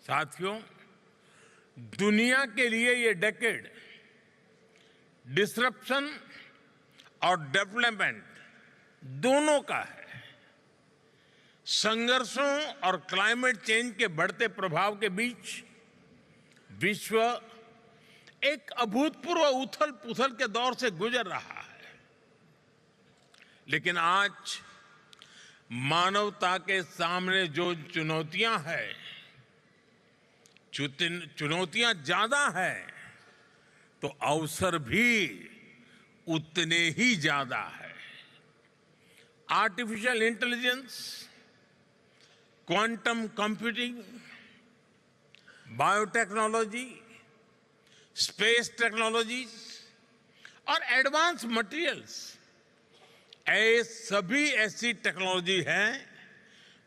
साथियों, दुनिया के लिए ये डेकेड डिसरप्शन और डेवलपमेंट दोनों का है। संघर्षों और क्लाइमेट चेंज के बढ़ते प्रभाव के बीच विश्व एक अभूतपूर्व उथल-पुथल के दौर से गुजर रहा है। लेकिन आज मानवता के सामने जो चुनौतियां हैं, चुनौतियां ज्यादा हैं, तो अवसर भी उतने ही ज्यादा है। Artificial intelligence, quantum computing, biotechnology, space technologies और एडवांस मटेरियल्स, सभी ऐसी टेक्नोलॉजी हैं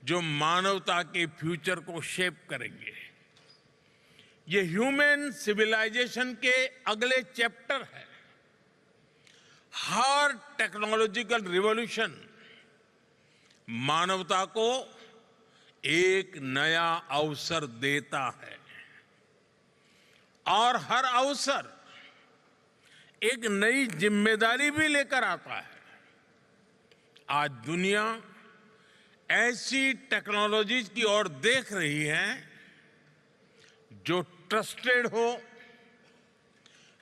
जो मानवता के फ्यूचर को शेप करेंगे। ये ह्यूमन सिविलाइजेशन के अगले चैप्टर है। हर टेक्नोलॉजिकल रिवॉल्यूशन मानवता को एक नया अवसर देता है और हर अवसर एक नई जिम्मेदारी भी लेकर आता है। आज दुनिया ऐसी टेक्नोलॉजीज की ओर देख रही है जो ट्रस्टेड हो,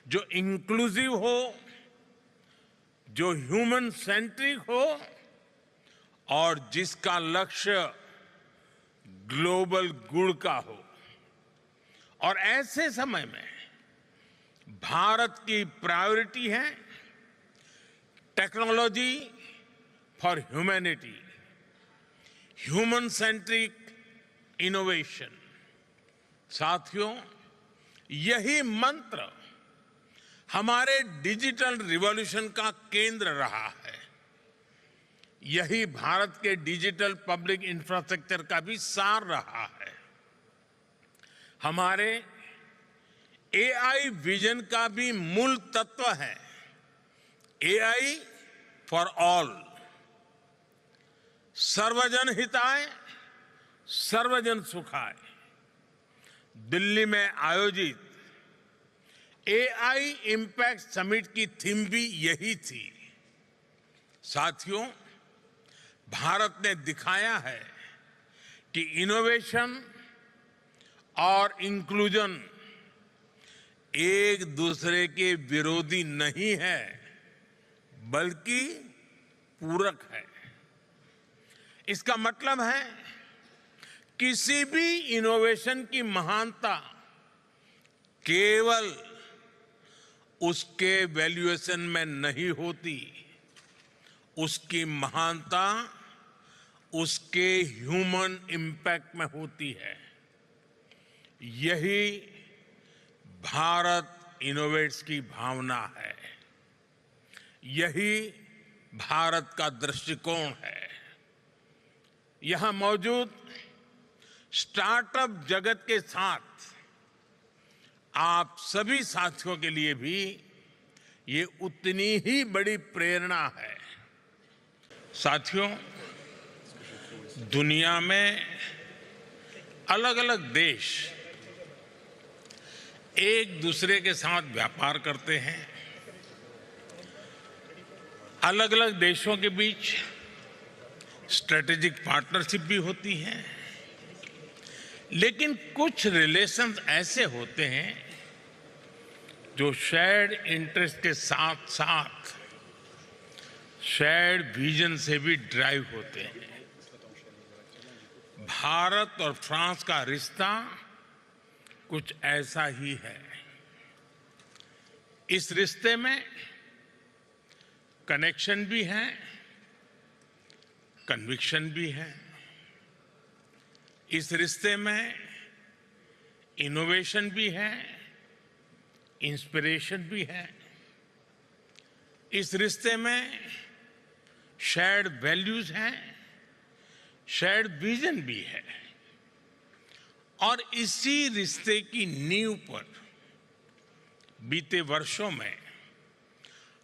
जो इंक्लूसिव हो, जो ह्यूमन सेंट्रिक हो और जिसका लक्ष्य ग्लोबल गुड का हो। और ऐसे समय में भारत की प्रायोरिटी है technology for humanity, human centric innovation. साथियों, यही मंत्र हमारे डिजिटल रिवॉल्यूशन का केंद्र रहा है। यही भारत के डिजिटल पब्लिक इंफ्रास्ट्रक्चर का भी सार रहा है। हमारे एआई विजन का भी मूल तत्व है एआई फॉर ऑल, सर्वजन हिताय सर्वजन सुखाय। दिल्ली में आयोजित एआई इम्पैक्ट समिट की थीम भी यही थी। साथियों, भारत ने दिखाया है कि इनोवेशन और इंक्लूजन एक दूसरे के विरोधी नहीं है, बल्कि पूरक है। इसका मतलब है किसी भी इनोवेशन की महानता केवल उसके वैल्यूएशन में नहीं होती, उसकी महानता उसके ह्यूमन इम्पैक्ट में होती है। यही भारत इनोवेट्स की भावना है, यही भारत का दृष्टिकोण है। यहां मौजूद स्टार्टअप जगत के साथ आप सभी साथियों के लिए भी ये उतनी ही बड़ी प्रेरणा है। साथियों, दुनिया में अलग अलग देश एक दूसरे के साथ व्यापार करते हैं। अलग अलग देशों के बीच स्ट्रेटेजिक पार्टनरशिप भी होती है। लेकिन कुछ रिलेशंस ऐसे होते हैं जो शेयर्ड इंटरेस्ट के साथ साथ शेयर्ड विजन से भी ड्राइव होते हैं। भारत और फ्रांस का रिश्ता कुछ ऐसा ही है। इस रिश्ते में कनेक्शन भी है, कन्विक्शन भी है। इस रिश्ते में इनोवेशन भी है, इंस्पिरेशन भी है। इस रिश्ते में शेयर्ड वैल्यूज हैं, शेयर्ड विजन भी है। और इसी रिश्ते की नींव पर बीते वर्षों में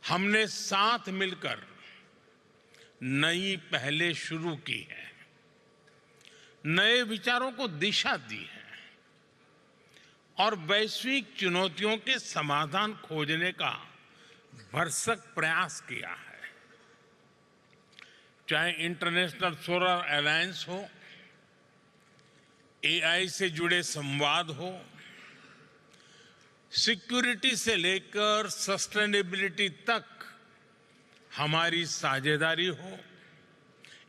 हमने साथ मिलकर नई पहलें शुरू की है, नए विचारों को दिशा दी है। और वैश्विक चुनौतियों के समाधान खोजने का भरसक प्रयास किया है। चाहे इंटरनेशनल सोलर अलायंस हो, एआई से जुड़े संवाद हो, सिक्योरिटी से लेकर सस्टेनेबिलिटी तक हमारी साझेदारी हो,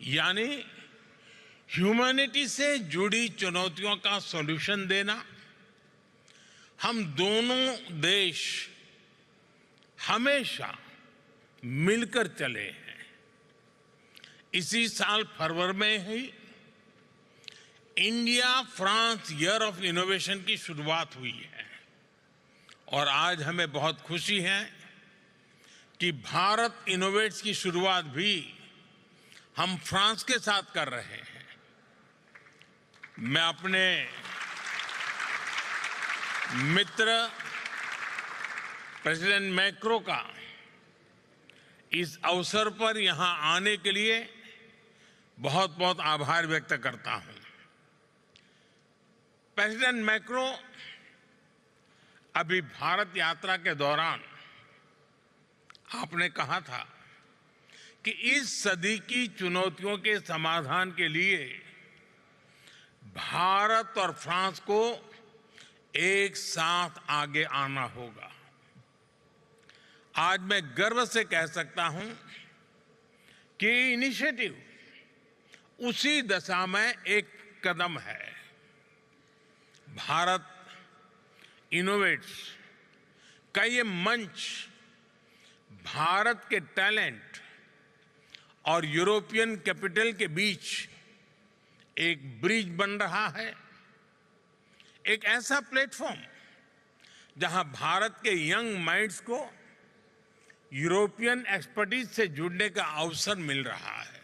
यानी ह्यूमैनिटी से जुड़ी चुनौतियों का सॉल्यूशन देना। हम दोनों देश हमेशा मिलकर चले हैं। इसी साल फरवरी में ही India France year of innovation की शुरुआत हुई है और आज हमें बहुत खुशी है कि भारत इनोवेट्स की शुरुआत भी हम फ्रांस के साथ कर रहे हैं। मैं अपने मित्र प्रेसिडेंट मैक्रो का इस अवसर पर यहां आने के लिए बहुत बहुत आभार व्यक्त करता हूं। प्रेसिडेंट मैक्रो अभी भारत यात्रा के दौरान आपने कहा था कि इस सदी की चुनौतियों के समाधान के लिए भारत और फ्रांस को एक साथ आगे आना होगा। आज मैं गर्व से कह सकता हूं कि इनिशिएटिव उसी दिशा में एक कदम है। भारत इनोवेट्स का ये मंच भारत के टैलेंट और यूरोपियन कैपिटल के बीच एक ब्रिज बन रहा है, एक ऐसा प्लेटफॉर्म जहां भारत के यंग माइंड्स को यूरोपियन एक्सपर्टीज से जुड़ने का अवसर मिल रहा है।